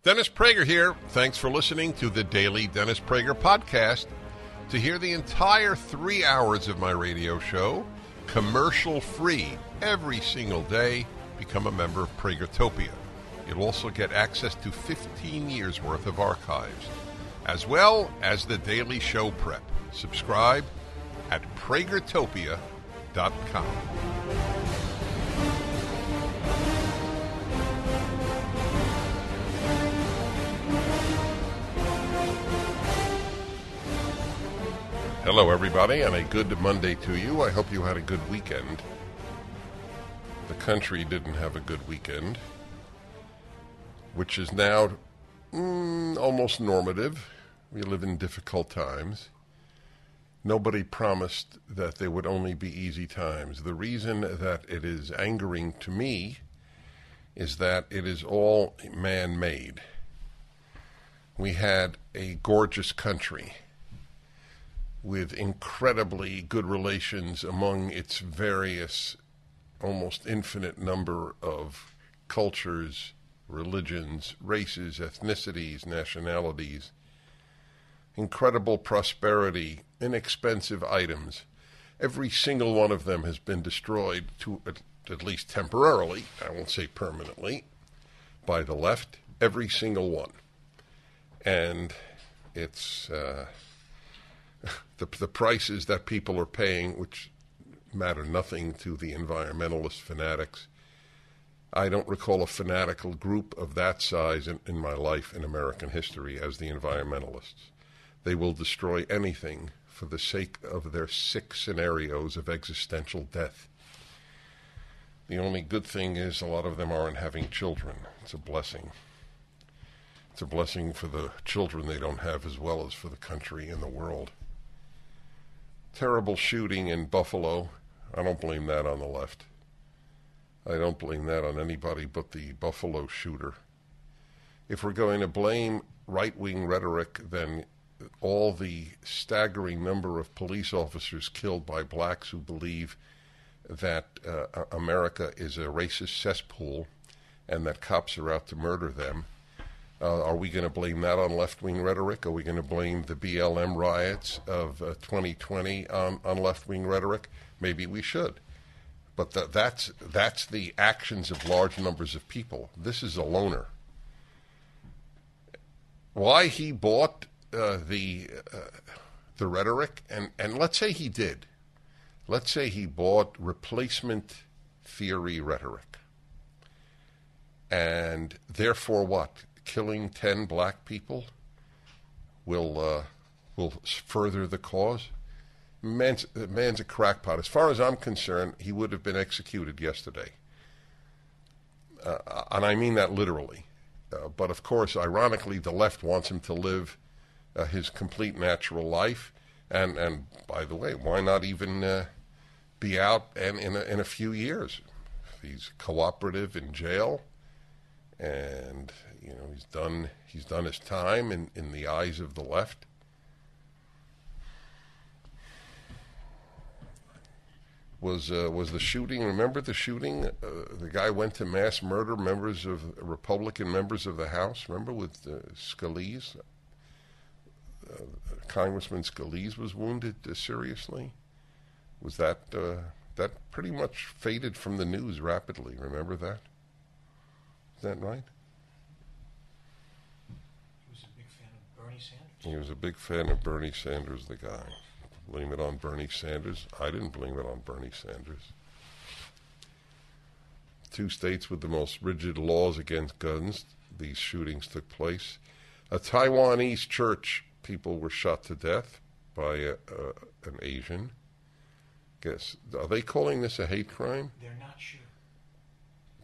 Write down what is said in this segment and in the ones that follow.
Dennis Prager here. Thanks for listening to the Daily Dennis Prager Podcast. To hear the entire 3 hours of my radio show, commercial-free, every single day, become a member of Pragertopia. You'll also get access to 15 years' worth of archives, as well as the daily show prep. Subscribe at pragertopia.com. Hello, everybody, and a good Monday to you. I hope you had a good weekend. The country didn't have a good weekend, which is now almost normative. We live in difficult times. Nobody promised that there would only be easy times. The reason that it is angering to me is that it is all man-made. We had a gorgeous country with incredibly good relations among its various, almost infinite number of cultures, religions, races, ethnicities, nationalities, incredible prosperity, inexpensive items. Every single one of them has been destroyed, to at least temporarily, I won't say permanently, by the left. Every single one. And it's the prices that people are paying, which matter nothing to the environmentalist fanatics. I don't recall a fanatical group of that size in my life in American history as the environmentalists. They will destroy anything for the sake of their sick scenarios of existential death. The only good thing is a lot of them aren't having children. It's a blessing. It's a blessing for the children they don't have as well as for the country and the world. Terrible shooting in Buffalo. I don't blame that on the left. I don't blame that on anybody but the Buffalo shooter. If we're going to blame right-wing rhetoric, then all the staggering number of police officers killed by blacks who believe that America is a racist cesspool and that cops are out to murder them, are we going to blame that on left-wing rhetoric? Are we going to blame the BLM riots of 2020 on left-wing rhetoric? Maybe we should. But that's the actions of large numbers of people. This is a loner. Why he bought the rhetoric, and let's say he did. Let's say he bought replacement theory rhetoric. And therefore what? Killing 10 black people will further the cause? Man's a crackpot. As far as I'm concerned, he would have been executed yesterday. And I mean that literally. But of course, ironically, the left wants him to live his complete natural life. And by the way, why not even be out and in a few years? If he's cooperative in jail, and you know he's done his time in the eyes of the left. Was the shooting? Remember the shooting? The guy went to mass murder Republican members of the House. Remember with Scalise? Congressman Scalise was wounded seriously. Was that pretty much faded from the news rapidly? Remember that? Is that right? He was a big fan of Bernie Sanders, the guy. Blame it on Bernie Sanders? I didn't blame it on Bernie Sanders. 2 states with the most rigid laws against guns, these shootings took place. A Taiwanese church, people were shot to death by an Asian. Are they calling this a hate crime? They're not sure.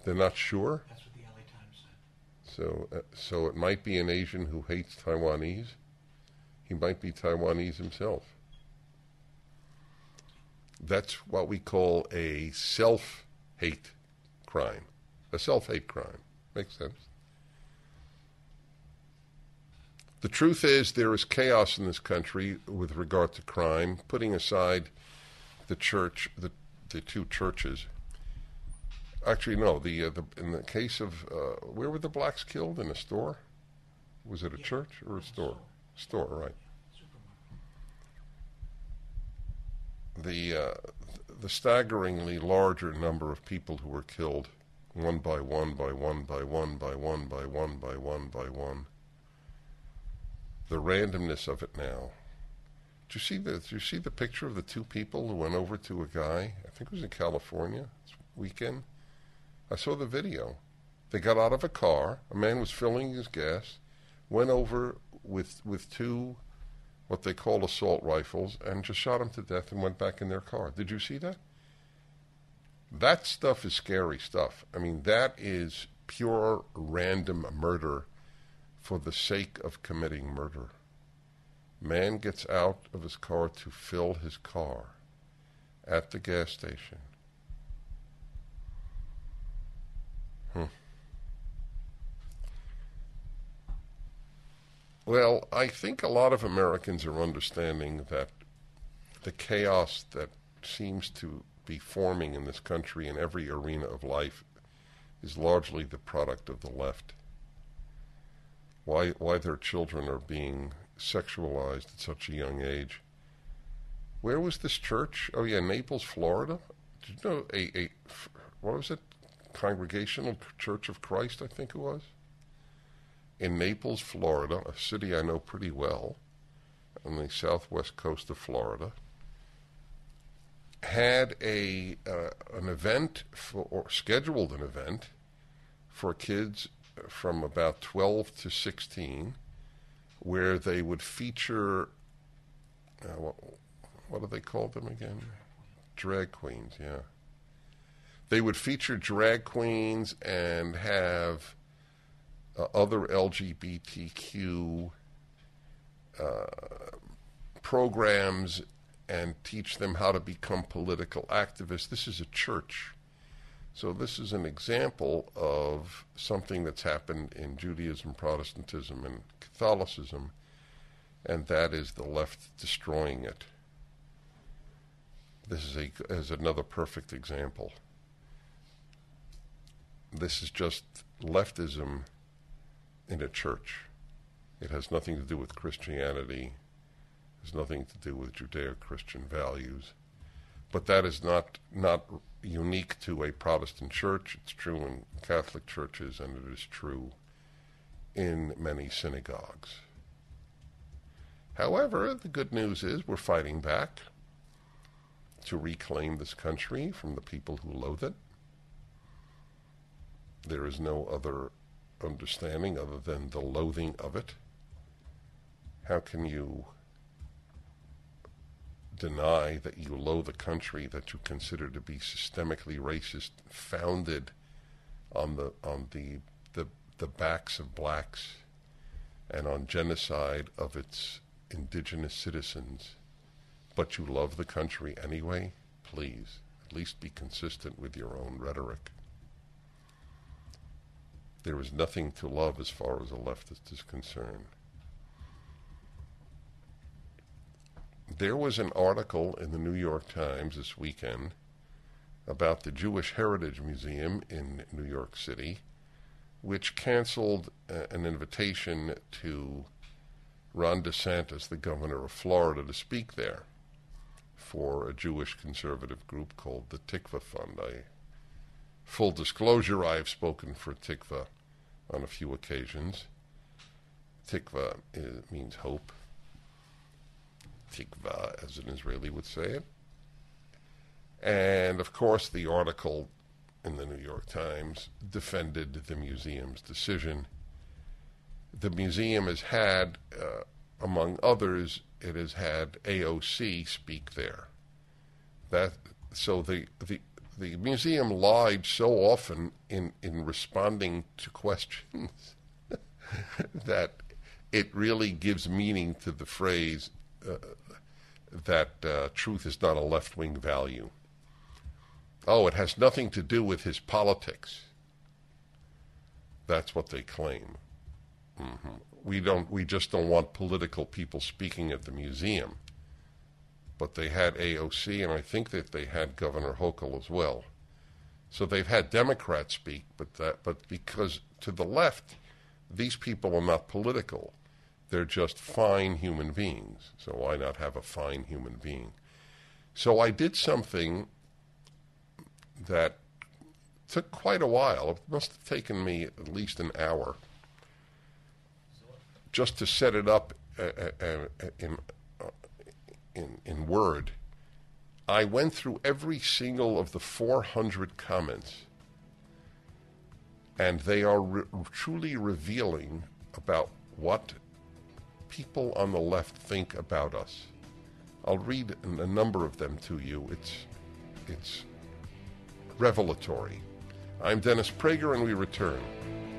They're not sure? That's what the LA Times said. So it might be an Asian who hates Taiwanese. He might be Taiwanese himself. That's what we call a self-hate crime. A self-hate crime. Makes sense. The truth is there is chaos in this country with regard to crime, putting aside the church, the 2 churches. Actually, no. In the case of where were the blacks killed? In a store? Was it a church or a store? Store, right. The staggeringly larger number of people who were killed one by one by one by one by one by one by one by one. The randomness of it now. Did you see the picture of the two people who went over to a guy? I think it was in California this weekend. I saw the video. They got out of a car. A man was filling his gas, went over with two what they call assault rifles, and just shot him to death and went back in their car. Did you see that? That stuff is scary stuff. I mean, that is pure random murder for the sake of committing murder. Man gets out of his car to fill his car at the gas station. Well, I think a lot of Americans are understanding that the chaos that seems to be forming in this country in every arena of life is largely the product of the left. Why their children are being sexualized at such a young age. Where was this church? Oh yeah, Naples, Florida. Did you know what was it? Congregational Church of Christ, I think it was. In Naples, Florida, a city I know pretty well, on the southwest coast of Florida, had an event scheduled an event for kids from about 12 to 16, where they would feature what do they call them again? Drag queens, yeah. They would feature drag queens and have other LGBTQ programs and teach them how to become political activists. This is a church. So this is an example of something that's happened in Judaism, Protestantism, and Catholicism, and that is the left destroying it. This is another perfect example. This is just leftism in a church. It has nothing to do with Christianity. It has nothing to do with Judeo-Christian values. But that is not unique to a Protestant church. It's true in Catholic churches, and it is true in many synagogues. However, the good news is we're fighting back to reclaim this country from the people who loathe it. There is no other understanding other than the loathing of it. How can you deny that you loathe a country that you consider to be systemically racist, founded on the backs of blacks and on genocide of its indigenous citizens, but you love the country anyway? Please, at least be consistent with your own rhetoric. There is nothing to love as far as a leftist is concerned. There was an article in the New York Times this weekend about the Jewish Heritage Museum in New York City, which canceled an invitation to Ron DeSantis, the governor of Florida, to speak there for a Jewish conservative group called the Tikva Fund. Full disclosure, I have spoken for Tikva on a few occasions. Tikva means hope. Tikva, as an Israeli would say it. And, of course, the article in the New York Times defended the museum's decision. The museum has had, among others, it has had AOC speak there. So the museum lied so often in responding to questions that it really gives meaning to the phrase that truth is not a left-wing value. Oh, it has nothing to do with his politics. That's what they claim. We just don't want political people speaking at the museum. But they had AOC, and I think that they had Governor Hochul as well. So they've had Democrats speak, but because to the left, these people are not political. They're just fine human beings. So why not have a fine human being? So I did something that took quite a while. It must have taken me at least an hour just to set it up in Word. I went through every single of the 400 comments, and they are truly revealing about what people on the left think about us. I'll read a number of them to you. It's revelatory. I'm Dennis Prager, and we return.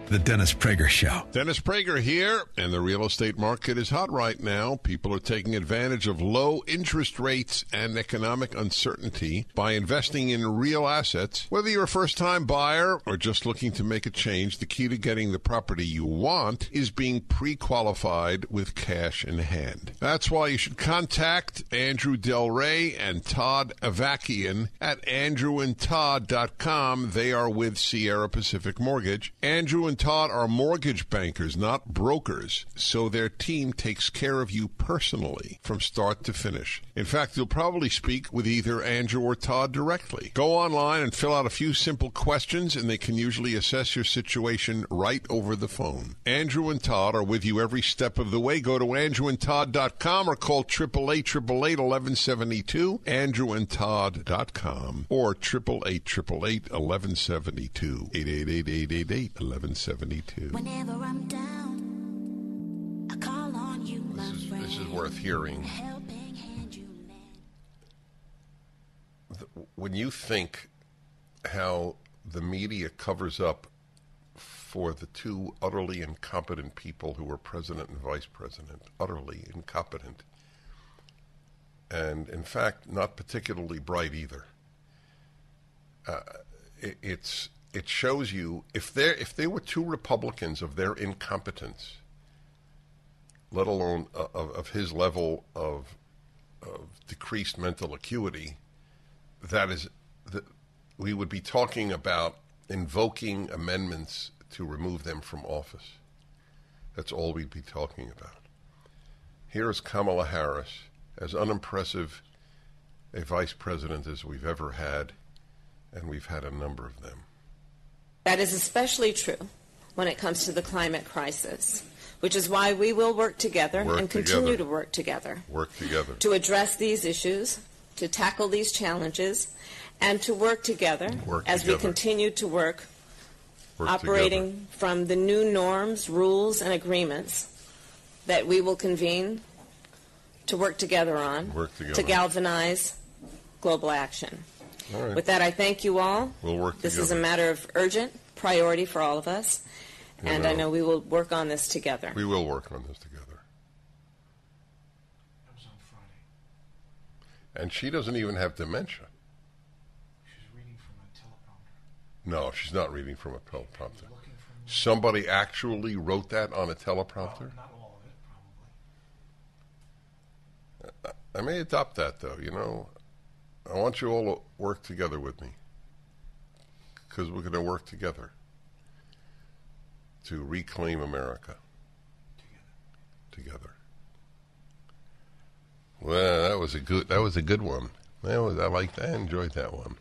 The Dennis Prager Show. Dennis Prager here, and the real estate market is hot right now. People are taking advantage of low interest rates and economic uncertainty by investing in real assets. Whether you're a first-time buyer or just looking to make a change, the key to getting the property you want is being pre-qualified with cash in hand. That's why you should contact Andrew Del Rey and Todd Avakian at andrewandtodd.com. They are with Sierra Pacific Mortgage. Andrew and Todd are mortgage bankers, not brokers, so their team takes care of you personally from start to finish. In fact, you'll probably speak with either Andrew or Todd directly. Go online and fill out a few simple questions, and they can usually assess your situation right over the phone. Andrew and Todd are with you every step of the way. Go to andrewandtodd.com or call 888-888-1172, andrewandtodd.com, or 888-888-1172, 888-888-1172. Whenever I'm down, I call on you, my friend. This is worth hearing. Helping hand you lend. When you think how the media covers up for the two utterly incompetent people who were president and vice president, utterly incompetent, and in fact not particularly bright either, it shows you, if there were two Republicans of their incompetence, let alone of his level of decreased mental acuity, we would be talking about invoking amendments to remove them from office. That's all we'd be talking about. Here is Kamala Harris, as unimpressive a vice president as we've ever had, and we've had a number of them. That is especially true when it comes to the climate crisis, which is why we will work together and continue to work together. Work together. To address these issues, to tackle these challenges, and to work together as we continue to work operating from the new norms, rules, and agreements that we will convene to work together on, to galvanize global action. All right. With that, I thank you all. We'll work This together. is a matter of urgent priority for all of us, and I know we will work on this together. We will work on this together. That was on Friday. And she doesn't even have dementia. She's reading from a teleprompter. No, she's not reading from a teleprompter. Looking from Somebody actually wrote that on a teleprompter? not all of it, probably. I may adopt that, though, you know. I want you all to work together with me, because we're going to work together to reclaim America. Together. Well, that was a good one. I enjoyed that one.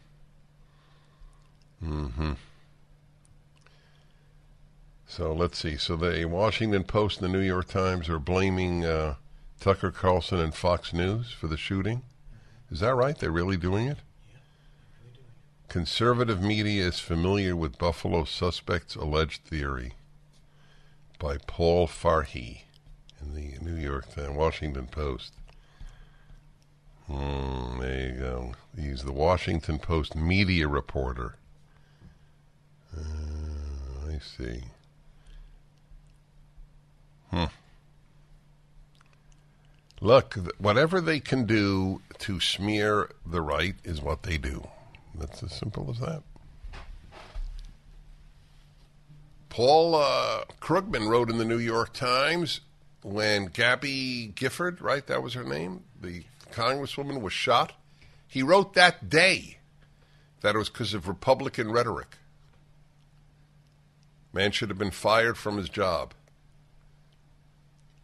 So let's see. So the Washington Post and the New York Times are blaming Tucker Carlson and Fox News for the shooting. Is that right? They're really doing it? Yeah, they're really doing it. Conservative media is familiar with Buffalo suspect's alleged theory, by Paul Farhi in the New York Times, Washington Post. There you go. He's the Washington Post media reporter. I see. Look, whatever they can do to smear the right is what they do. That's as simple as that. Paul Krugman wrote in the New York Times when Gabby Gifford, right, that was her name, the congresswoman, was shot. He wrote that day that it was because of Republican rhetoric. Man should have been fired from his job.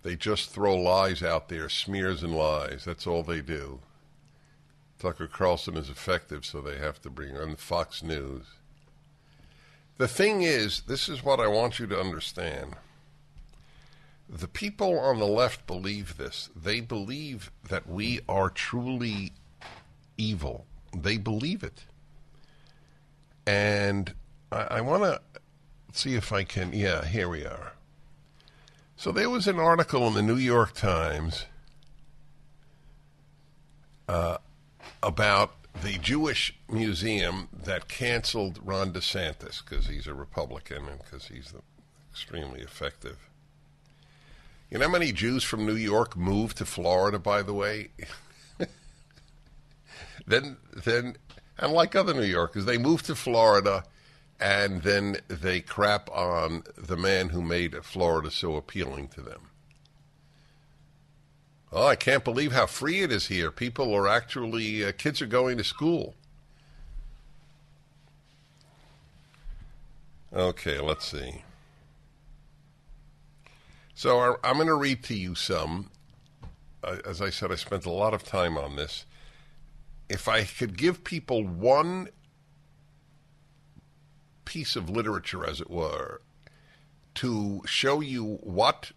They just throw lies out there, smears and lies. That's all they do. Tucker Carlson is effective, so they have to bring on Fox News. The thing is, this is what I want you to understand. The people on the left believe this. They believe that we are truly evil. They believe it. And I want to see if I can, yeah, here we are. So there was an article in the New York Times about the Jewish museum that canceled Ron DeSantis because he's a Republican and because he's extremely effective. You know how many Jews from New York moved to Florida, by the way? Then, unlike other New Yorkers, they moved to Florida and then they crap on the man who made Florida so appealing to them. Oh, I can't believe how free it is here. People are actually, kids are going to school. Okay, let's see. So I'm going to read to you some. As I said, I spent a lot of time on this. If I could give people one piece of literature, as it were, to show you what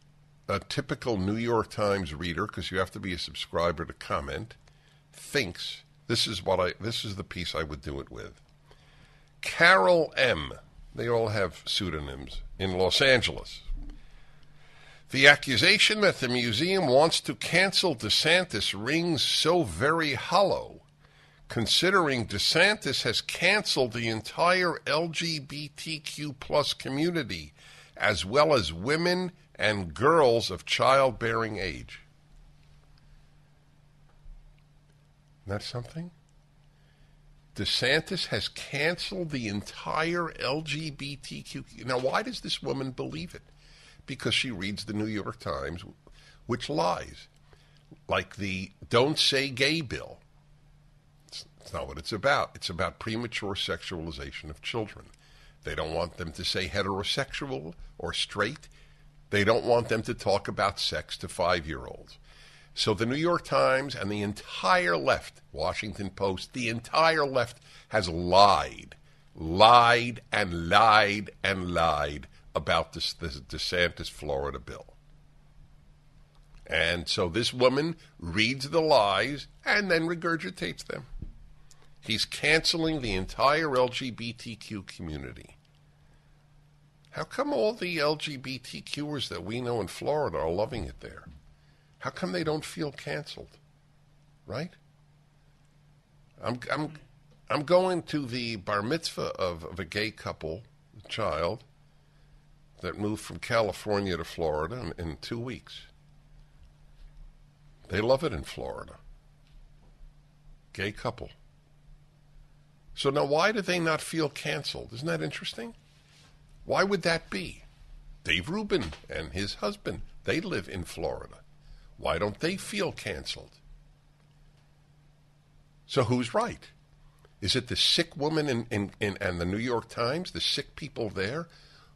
a typical New York Times reader, because you have to be a subscriber to comment, thinks, this is the piece I would do it with. Carol M. They all have pseudonyms in Los Angeles. The accusation that the museum wants to cancel DeSantis rings so very hollow, considering DeSantis has canceled the entire LGBTQ plus community, as well as women and girls of childbearing age. Isn't that something? DeSantis has canceled the entire LGBTQ. Now, why does this woman believe it? Because she reads the New York Times, which lies. Like the Don't Say Gay bill. It's not what it's about. It's about premature sexualization of children. They don't want them to say heterosexual or straight. They don't want them to talk about sex to 5-year-olds. So the New York Times and the entire left, Washington Post, the entire left has lied and lied about this DeSantis Florida bill. And so this woman reads the lies and then regurgitates them. He's canceling the entire LGBTQ community. How come all the LGBTQers that we know in Florida are loving it there? How come they don't feel canceled? Right? I'm going to the bar mitzvah of a gay couple, a child, that moved from California to Florida in 2 weeks. They love it in Florida. Gay couple. So now why do they not feel canceled? Isn't that interesting? Why would that be? Dave Rubin and his husband, they live in Florida. Why don't they feel canceled? So who's right? Is it the sick woman in the New York Times, the sick people there,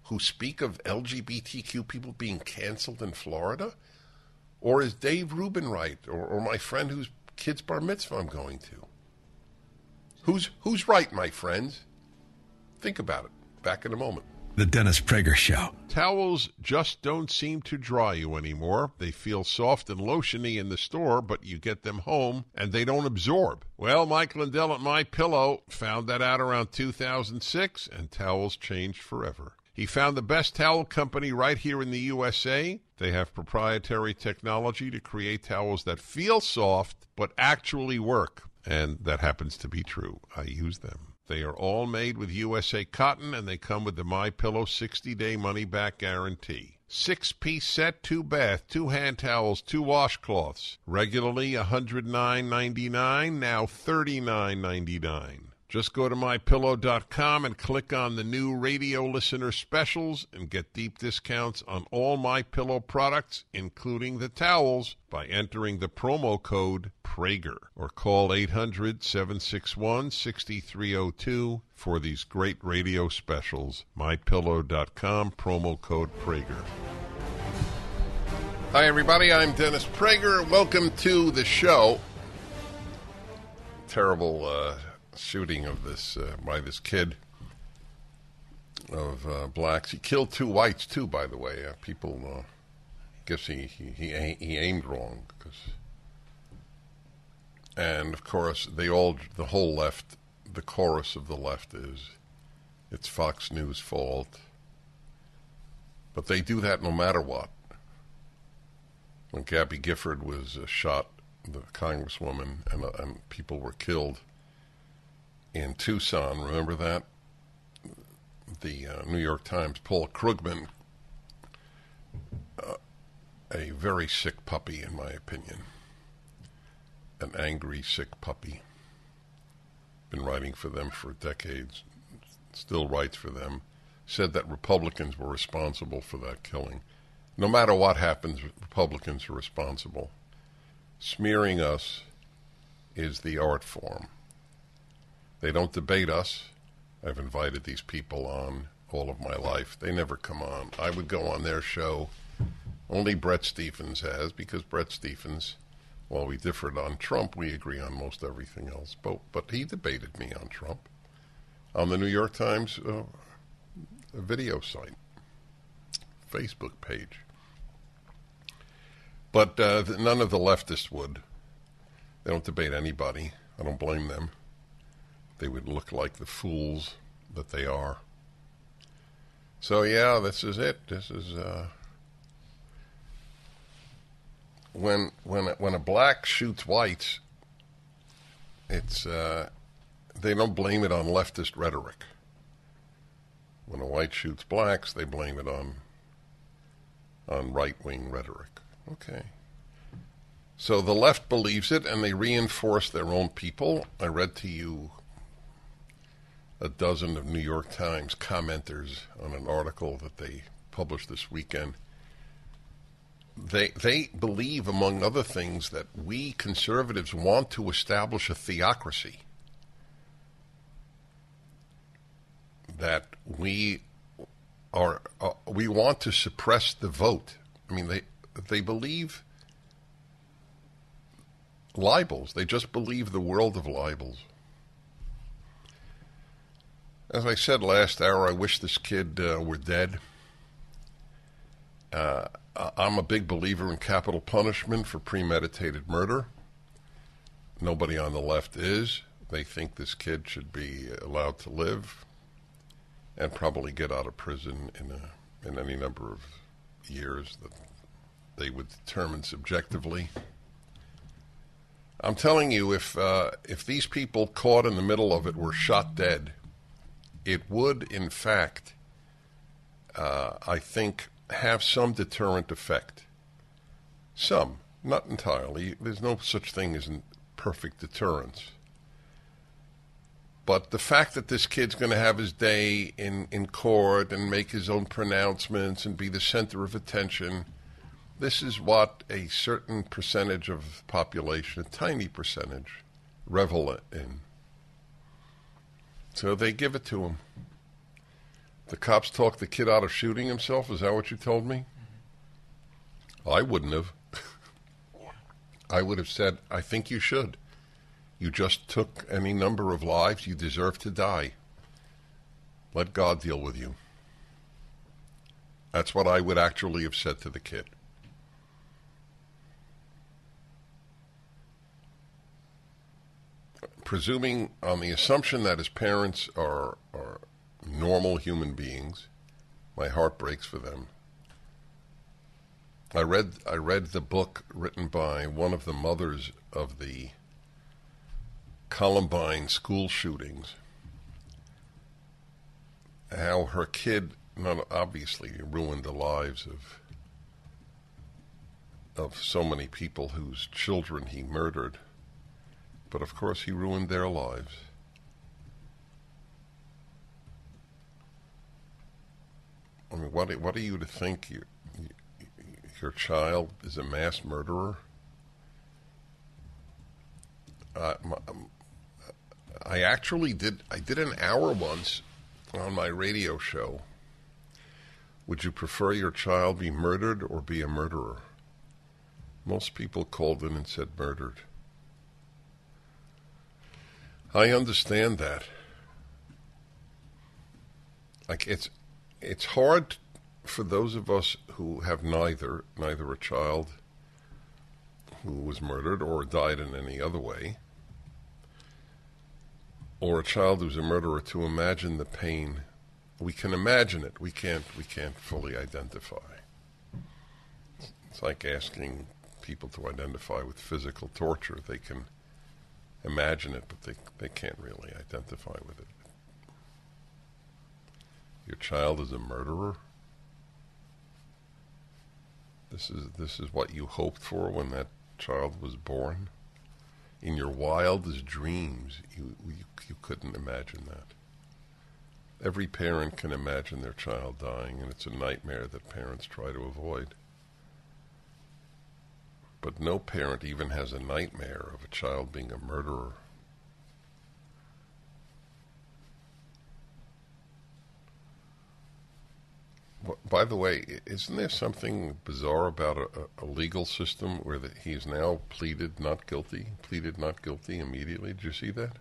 who speak of LGBTQ people being canceled in Florida? Or is Dave Rubin right, or my friend whose kid's bar mitzvah I'm going to? Who's right, my friends? Think about it. Back in a moment. The Dennis Prager Show. Towels just don't seem to dry you anymore. They feel soft and lotiony in the store, but you get them home and they don't absorb. Well, Mike Lindell at MyPillow found that out around 2006, and towels changed forever. He found the best towel company right here in the USA. They have proprietary technology to create towels that feel soft but actually work. And that happens to be true. I use them. They are all made with USA cotton, and they come with the MyPillow 60-day money-back guarantee. 6-piece set, 2 bath, 2 hand towels, 2 washcloths. Regularly $109.99, now $39.99. Just go to MyPillow.com and click on the new radio listener specials and get deep discounts on all MyPillow products, including the towels, by entering the promo code Prager, or call 800-761-6302 for these great radio specials. MyPillow.com, promo code Prager. Hi, everybody. I'm Dennis Prager. Welcome to the show. Terrible shooting of this by this kid of blacks. He killed 2 whites too, by the way. People guess he aimed wrong, and of course the whole left, the chorus of the left is it's Fox News' fault. But they do that no matter what. When Gabby Gifford was shot, the congresswoman, and people were killed in Tucson, remember that? The New York Times, Paul Krugman, a very sick puppy, in my opinion, an angry, sick puppy. Been writing for them for decades, still writes for them, said that Republicans were responsible for that killing. No matter what happens, Republicans are responsible. Smearing us is the art form. They don't debate us. I've invited these people on all of my life. They never come on. I would go on their show. Only Bret Stephens has, because Bret Stephens, while we differed on Trump, we agree on most everything else. But he debated me on Trump on the New York Times video site, Facebook page. But none of the leftists would. They don't debate anybody. I don't blame them. They would look like the fools that they are. So yeah, this is it. This is when a black shoots whites, it's they don't blame it on leftist rhetoric. When a white shoots blacks, they blame it on right-wing rhetoric. Okay. So the left believes it, and they reinforce their own people. I read to you a dozen of New York Times commenters on an article that they published this weekend. They believe, among other things, that we conservatives want to establish a theocracy. That we want to suppress the vote. I mean, they believe libels. They just believe the world of libels. As I said last hour, I wish this kid were dead. I'm a big believer in capital punishment for premeditated murder. Nobody on the left is. They think this kid should be allowed to live and probably get out of prison in any number of years that they would determine subjectively. I'm telling you, if these people caught in the middle of it were shot dead, it would, in fact, I think, have some deterrent effect. Some, not entirely. There's no such thing as perfect deterrence. But the fact that this kid's going to have his day in court and make his own pronouncements and be the center of attention, this is what a certain percentage of the population, a tiny percentage, revel in. So they give it to him. The cops talked the kid out of shooting himself? Is that what you told me? Mm-hmm. I wouldn't have. I would have said, I think you should. You just took any number of lives. You deserve to die. Let God deal with you. That's what I would actually have said to the kid. Presuming on the assumption that his parents are normal human beings, my heart breaks for them. I read the book written by one of the mothers of the Columbine school shootings. How her kid not obviously ruined the lives of so many people whose children he murdered. But of course he ruined their lives. I mean, what are you to think your child is a mass murderer? I actually did an hour once on my radio show. Would you prefer your child be murdered or be a murderer? Most people called in and said murdered. I understand that. Like it's hard for those of us who have neither a child who was murdered or died in any other way, or a child who's a murderer, to imagine the pain. We can imagine it. We can't fully identify. It's like asking people to identify with physical torture. They can imagine it, but they can't really identify with it. Your child is a murderer? This is what you hoped for when that child was born? In your wildest dreams, you couldn't imagine that. Every parent can imagine their child dying, and it's a nightmare that parents try to avoid. But no parent even has a nightmare of a child being a murderer. By the way, isn't there something bizarre about a legal system where he's now pleaded not guilty immediately? Did you see that?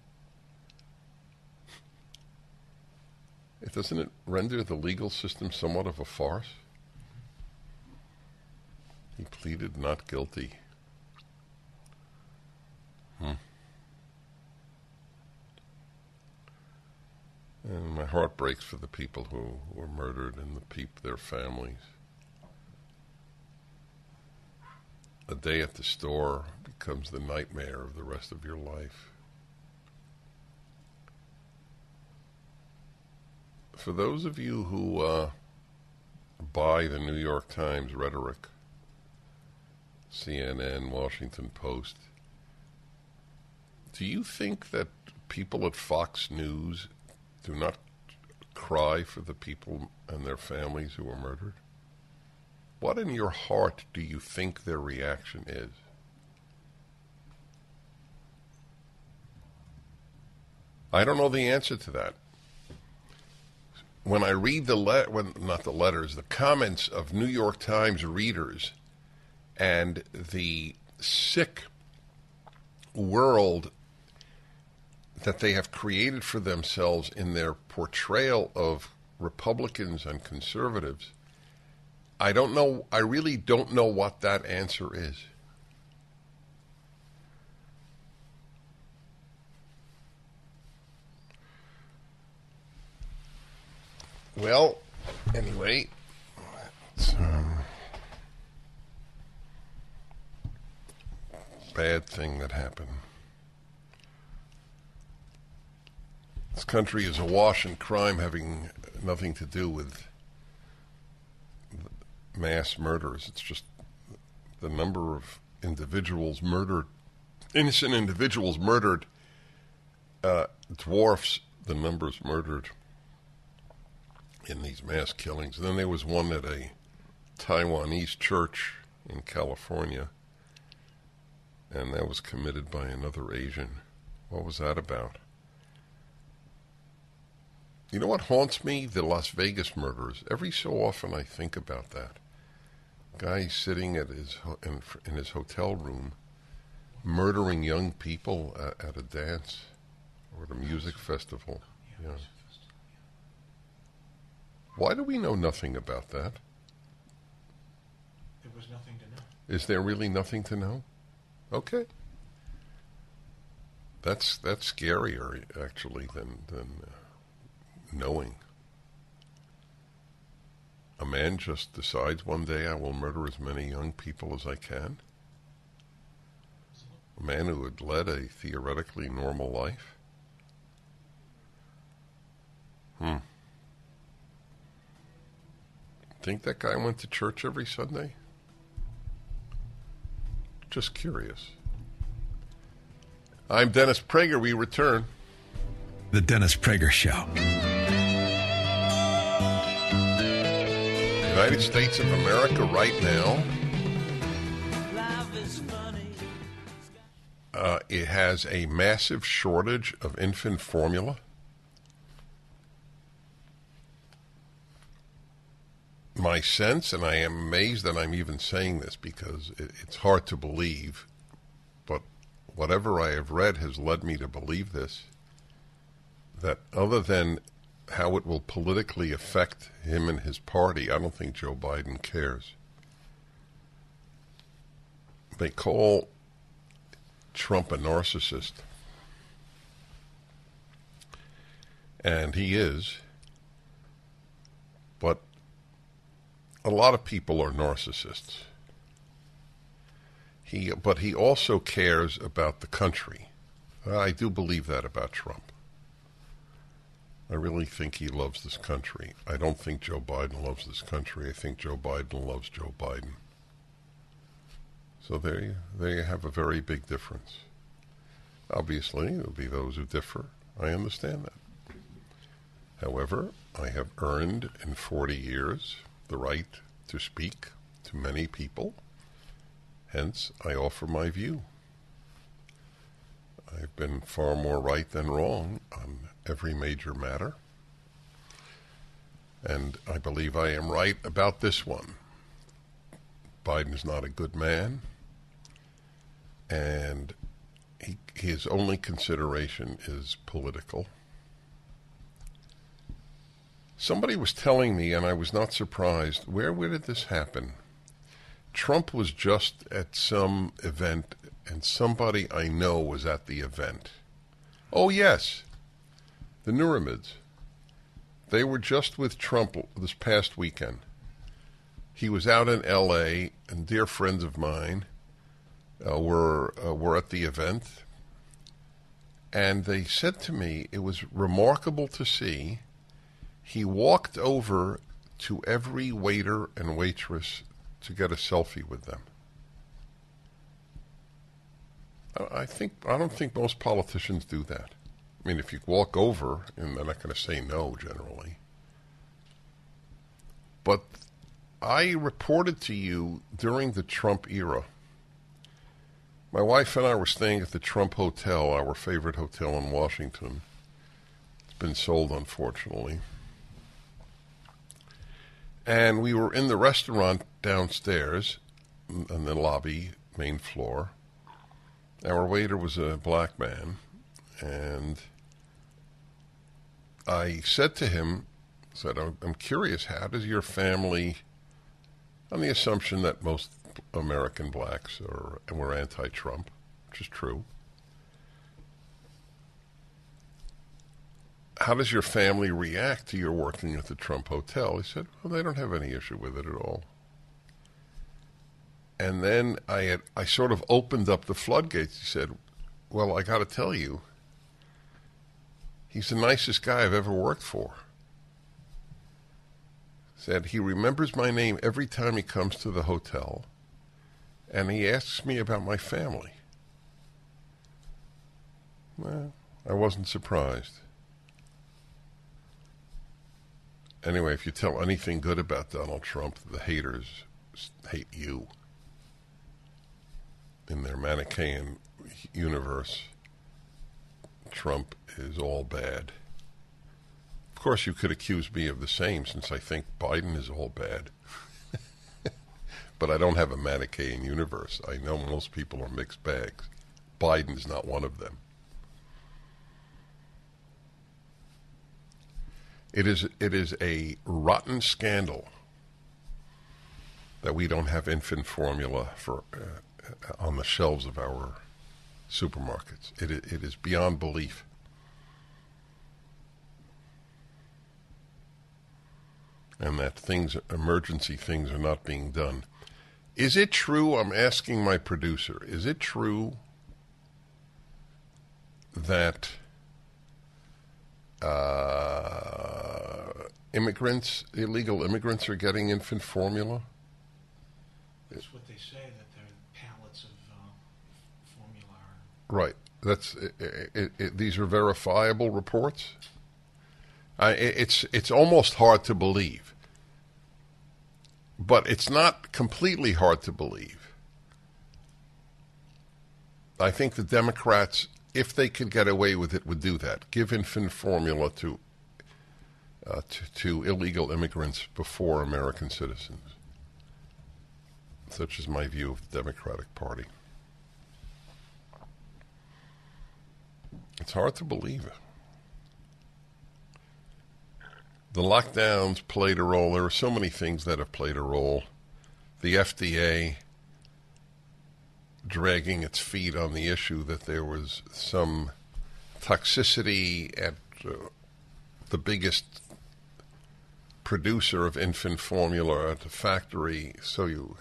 Doesn't it render the legal system somewhat of a farce? He pleaded not guilty. And my heart breaks for the people who were murdered and their families. A day at the store becomes the nightmare of the rest of your life. For those of you who buy the New York Times rhetoric, CNN, Washington Post, do you think that people at Fox News do not cry for the people and their families who were murdered? What in your heart do you think their reaction is? I don't know the answer to that. When I read the comments of New York Times readers and the sick world that they have created for themselves in their portrayal of Republicans and conservatives, I really don't know what that answer is. Well, anyway, it's bad thing that happened. This country is awash in crime having nothing to do with mass murders. It's just the number of individuals murdered, innocent individuals murdered, dwarfs the numbers murdered in these mass killings. And then there was one at a Taiwanese church in California, and that was committed by another Asian. What was that about? You know what haunts me? The Las Vegas murders. Every so often I think about that. Guy sitting at in his hotel room, murdering young people at a dance or at a music festival. Yeah. Why do we know nothing about that? There was nothing to know. Is there really nothing to know? Okay. That's scarier, actually, than knowing. A man just decides one day, I will murder as many young people as I can. A man who had led a theoretically normal life. Think that guy went to church every Sunday? Just curious. I'm Dennis Prager. We return. The Dennis Prager Show. United States of America right now, it has a massive shortage of infant formula. my sense, and I am amazed that I'm even saying this because it's hard to believe, but whatever I have read has led me to believe this, that other than how it will politically affect him and his party, I don't think Joe Biden cares. They call Trump a narcissist, and he is, but a lot of people are narcissists. But he also cares about the country. I do believe that about Trump. I really think he loves this country. I don't think Joe Biden loves this country. I think Joe Biden loves Joe Biden. So there you have a very big difference. Obviously, there will be those who differ. I understand that. However, I have earned in 40 years the right to speak to many people. Hence, I offer my view. I've been far more right than wrong on every major matter. And I believe I am right about this one. Biden is not a good man, and his only consideration is political. Somebody was telling me, and I was not surprised, where did this happen? Trump was just at some event, and somebody I know was at the event. Oh, yes, the Nuremids. They were just with Trump this past weekend. He was out in L.A., and dear friends of mine were at the event. And they said to me, it was remarkable to see, he walked over to every waiter and waitress to get a selfie with them. I don't think most politicians do that. I mean, if you walk over, and they're not going to say no generally. But I reported to you during the Trump era. My wife and I were staying at the Trump Hotel, our favorite hotel in Washington. It's been sold, unfortunately. And we were in the restaurant downstairs in the lobby, main floor. Our waiter was a black man, and I said to him, I'm curious, how does your family, on the assumption that most American blacks were anti-Trump, which is true, how does your family react to your working at the Trump Hotel? He said, well, they don't have any issue with it at all. And then I sort of opened up the floodgates. He said, well, I got to tell you, he's the nicest guy I've ever worked for. Said he remembers my name every time he comes to the hotel, and he asks me about my family. Well, I wasn't surprised. Anyway, if you tell anything good about Donald Trump, the haters hate you. In their Manichaean universe, Trump is all bad. Of course, you could accuse me of the same, since I think Biden is all bad. But I don't have a Manichaean universe. I know most people are mixed bags. Biden's not one of them. It is a rotten scandal that we don't have infant formula for on the shelves of our supermarkets. It is beyond belief. And that emergency things are not being done. Is it true, I'm asking my producer, is it true that illegal immigrants are getting infant formula? That's what they say, that their pallets of formula are... Right. These are verifiable reports? It's almost hard to believe. But it's not completely hard to believe. I think the Democrats, if they could get away with it, would do that. Give infant formula to to illegal immigrants before American citizens. Such is my view of the Democratic Party. It's hard to believe it. The lockdowns played a role. There are so many things that have played a role. The FDA dragging its feet on the issue that there was some toxicity at the biggest producer of infant formula at the factory. So you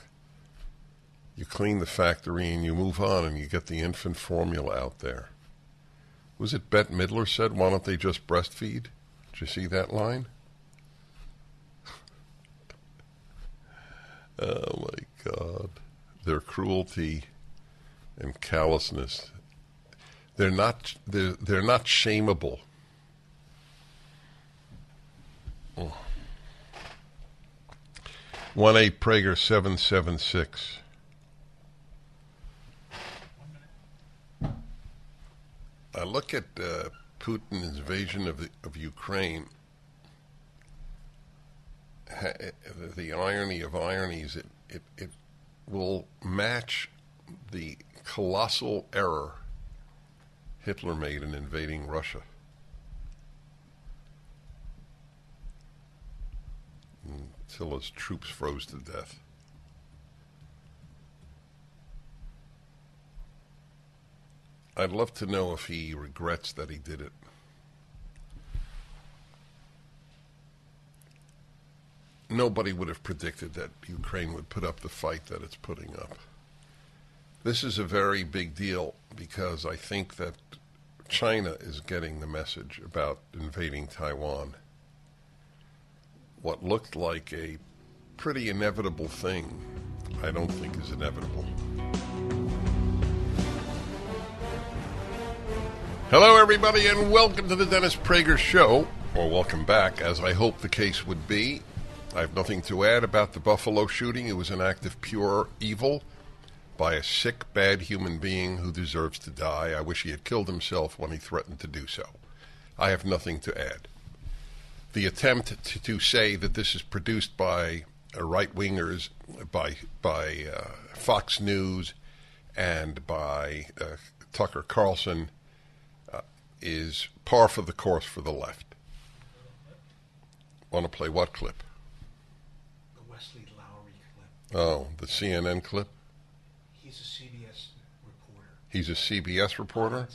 clean the factory and you move on and you get the infant formula out there. Was it Bette Midler said, why don't they just breastfeed? Did you see that line? Oh my God. Their cruelty and callousness. They're not shameable. Oh. 1-8 Prager 776. I look at Putin's invasion of Ukraine. The irony of ironies, it will match the colossal error Hitler made in invading Russia. Until his troops froze to death. I'd love to know if he regrets that he did it. Nobody would have predicted that Ukraine would put up the fight that it's putting up. This is a very big deal because I think that China is getting the message about invading Taiwan. What looked like a pretty inevitable thing, I don't think is inevitable. Hello, everybody, and welcome to the Dennis Prager Show, or welcome back, as I hope the case would be. I have nothing to add about the Buffalo shooting. It was an act of pure evil by a sick, bad human being who deserves to die. I wish he had killed himself when he threatened to do so. I have nothing to add. The attempt to say that this is produced by right-wingers, by Fox News, and by Tucker Carlson is par for the course for the left. Want to play what clip? The Wesley Lowery clip. Oh, the CNN clip? He's a CBS reporter. He's a CBS reporter?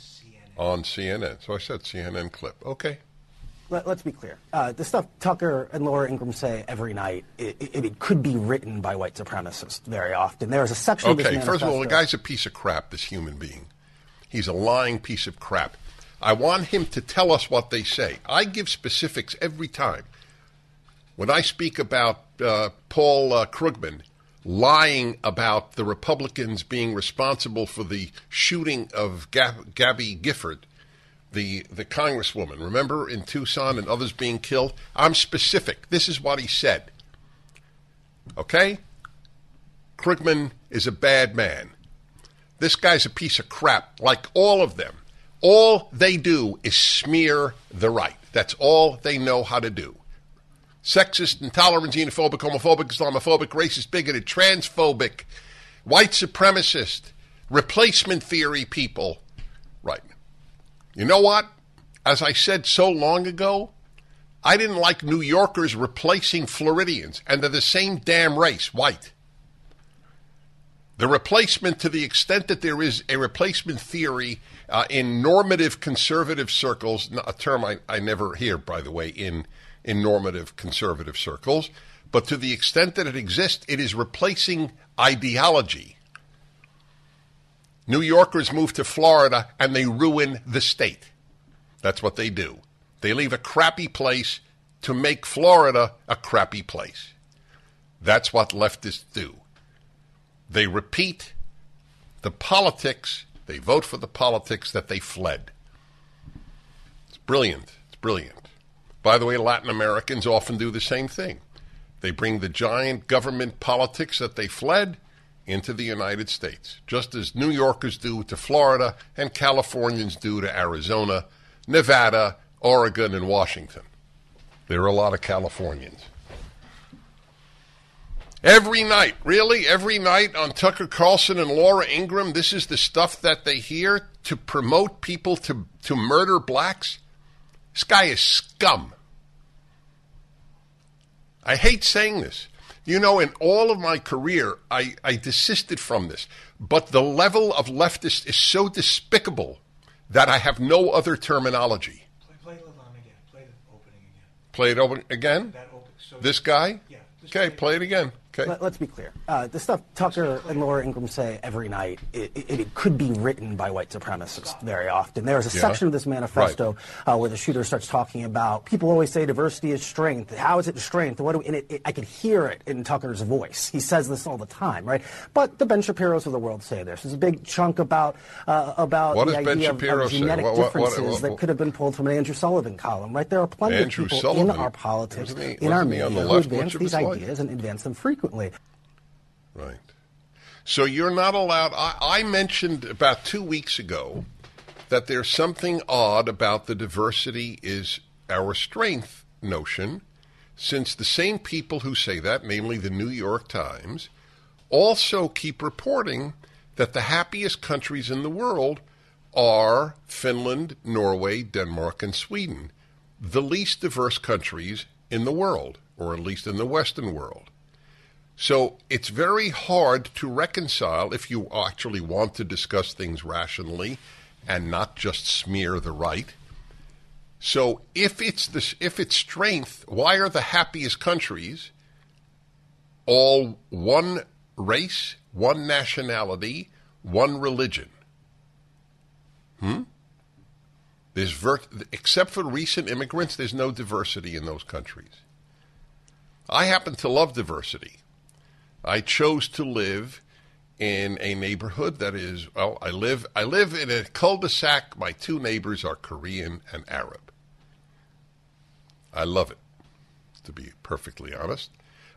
On CNN. So I said CNN clip. Okay. Let's be clear. The stuff Tucker and Laura Ingraham say every night, it could be written by white supremacists very often. There is a section of this manifesto. First of all, the guy's a piece of crap, this human being. He's a lying piece of crap. I want him to tell us what they say. I give specifics every time. When I speak about Paul Krugman lying about the Republicans being responsible for the shooting of Gabby Gifford, the congresswoman, remember, in Tucson, and others being killed? I'm specific. This is what he said. Okay? Krugman is a bad man. This guy's a piece of crap, like all of them. All they do is smear the right. That's all they know how to do. Sexist, intolerant, xenophobic, homophobic, Islamophobic, racist, bigoted, transphobic, white supremacist, replacement theory people. Right. You know what? As I said so long ago, I didn't like New Yorkers replacing Floridians, and they're the same damn race, white. The replacement, to the extent that there is a replacement theory in normative conservative circles, a term I never hear, by the way, in normative conservative circles, but to the extent that it exists, it is replacing ideology. New Yorkers move to Florida and they ruin the state. That's what they do. They leave a crappy place to make Florida a crappy place. That's what leftists do. They repeat the politics, they vote for the politics that they fled. It's brilliant. It's brilliant. By the way, Latin Americans often do the same thing. They bring the giant government politics that they fled into the United States, just as New Yorkers do to Florida and Californians do to Arizona, Nevada, Oregon, and Washington. There are a lot of Californians. Every night, really, every night on Tucker Carlson and Laura Ingraham, this is the stuff that they hear to promote people to murder blacks? This guy is scum. I hate saying this. You know, in all of my career, I desisted from this. But the level of leftist is so despicable that I have no other terminology. Play it again. Play the opening again. Play it over again? This guy? Yeah. Okay, play it again. Okay. Let's be clear. The stuff Tucker and Laura Ingraham say every night, it could be written by white supremacists very often. There is a section of this manifesto where the shooter starts talking about, people always say diversity is strength. How is it strength? I could hear it in Tucker's voice. He says this all the time, right? But the Ben Shapiros of the world say this. There's a big chunk about the idea of genetic differences that could have been pulled from an Andrew Sullivan column, right? There are plenty of people in our politics, in our media, who advance these ideas and advance them frequently. Right. So you're not allowed. I mentioned about 2 weeks ago that there's something odd about the diversity is our strength notion, since the same people who say that, namely the New York Times, also keep reporting that the happiest countries in the world are Finland, Norway, Denmark, and Sweden, the least diverse countries in the world, or at least in the Western world. So it's very hard to reconcile if you actually want to discuss things rationally and not just smear the right. So if it's strength, why are the happiest countries all one race, one nationality, one religion? Except for recent immigrants, there's no diversity in those countries. I happen to love diversity. I chose to live in a neighborhood that is, well, I live in a cul-de-sac. My two neighbors are Korean and Arab. I love it, to be perfectly honest.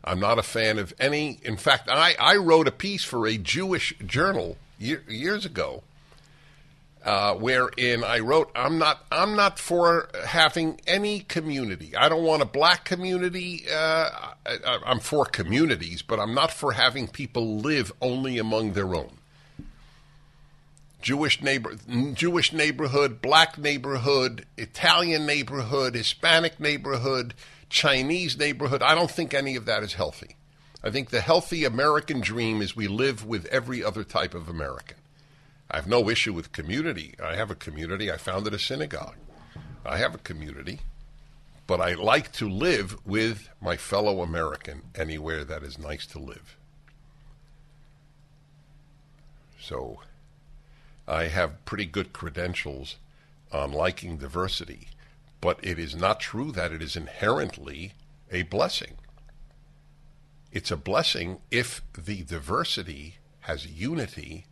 I'm not a fan of any. In fact, I wrote a piece for a Jewish journal years ago, wherein I wrote, I'm not for having any community. I don't want a black community. I'm for communities, but I'm not for having people live only among their own. Jewish neighborhood, black neighborhood, Italian neighborhood, Hispanic neighborhood, Chinese neighborhood. I don't think any of that is healthy. I think the healthy American dream is we live with every other type of American. I have no issue with community. I have a community. I founded a synagogue. I have a community. But I like to live with my fellow American anywhere that is nice to live. So I have pretty good credentials on liking diversity, but it is not true that it is inherently a blessing. It's a blessing if the diversity has unity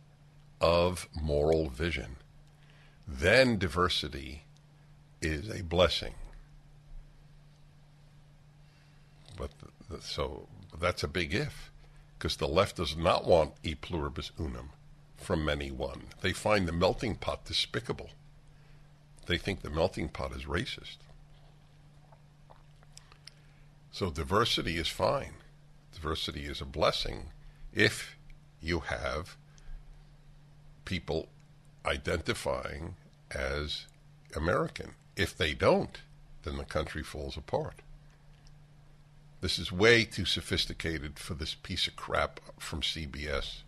of moral vision. Then diversity is a blessing. But so that's a big if, because the left does not want e pluribus unum, from many one. They find the melting pot despicable. They think the melting pot is racist. So diversity is fine. Diversity is a blessing if you have people identifying as American. If they don't, then the country falls apart. This is way too sophisticated for this piece of crap from CBS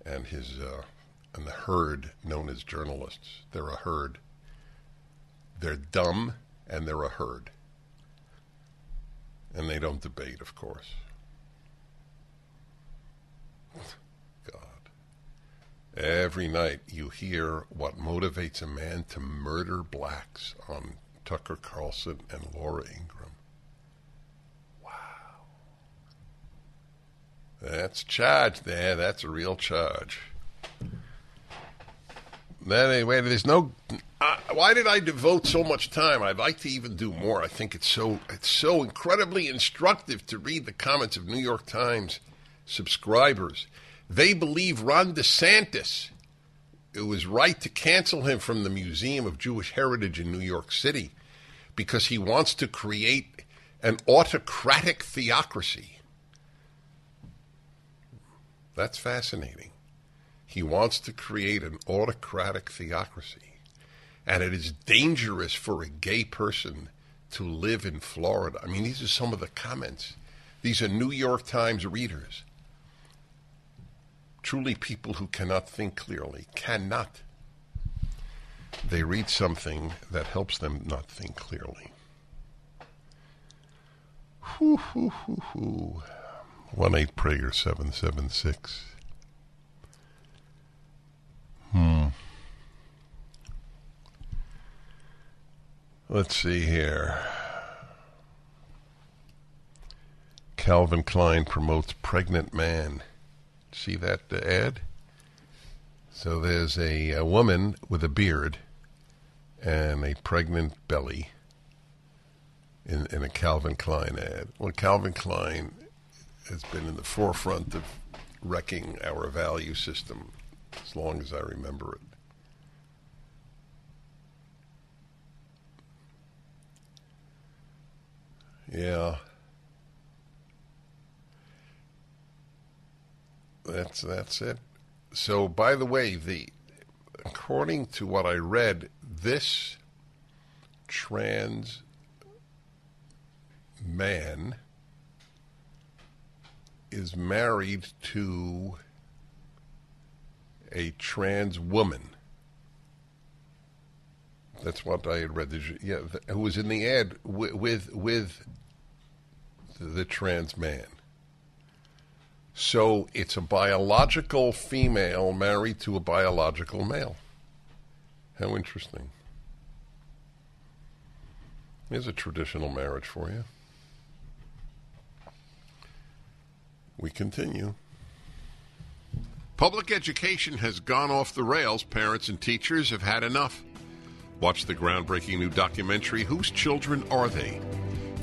and and the herd known as journalists. They're a herd. They're dumb and they're a herd. And they don't debate, of course. Every night you hear what motivates a man to murder blacks on Tucker Carlson and Laura Ingraham. Wow. That's charge there. That's a real charge. Anyway, there's no... why did I devote so much time? I'd like to even do more. I think it's so incredibly instructive to read the comments of New York Times subscribers. They believe Ron DeSantis, it was right to cancel him from the Museum of Jewish Heritage in New York City because he wants to create an autocratic theocracy. That's fascinating. He wants to create an autocratic theocracy. And it is dangerous for a gay person to live in Florida. I mean, these are some of the comments. These are New York Times readers. Truly people who cannot think clearly. Cannot. They read something that helps them not think clearly. 1-8-PRAGER-776. Let's see here. Calvin Klein promotes pregnant man. See that ad? So there's a woman with a beard and a pregnant belly in a Calvin Klein ad. Well, Calvin Klein has been in the forefront of wrecking our value system as long as I remember it. Yeah. That's it. So, by the way, according to what I read, this trans man is married to a trans woman. That's what I had read. Who was in the ad with the trans man. So it's a biological female married to a biological male. How interesting. Here's a traditional marriage for you. We continue. Public education has gone off the rails. Parents and teachers have had enough. Watch the groundbreaking new documentary, Whose Children Are They?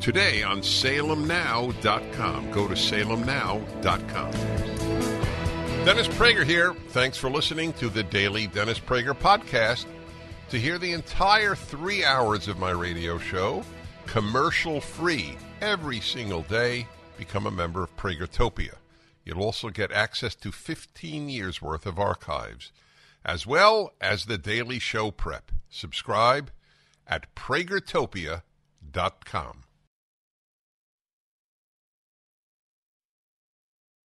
Today on salemnow.com. Go to salemnow.com. Dennis Prager here. Thanks for listening to the Daily Dennis Prager Podcast. To hear the entire 3 hours of my radio show, commercial-free, every single day, become a member of Pragertopia. You'll also get access to 15 years' worth of archives, as well as the daily show prep. Subscribe at pragertopia.com.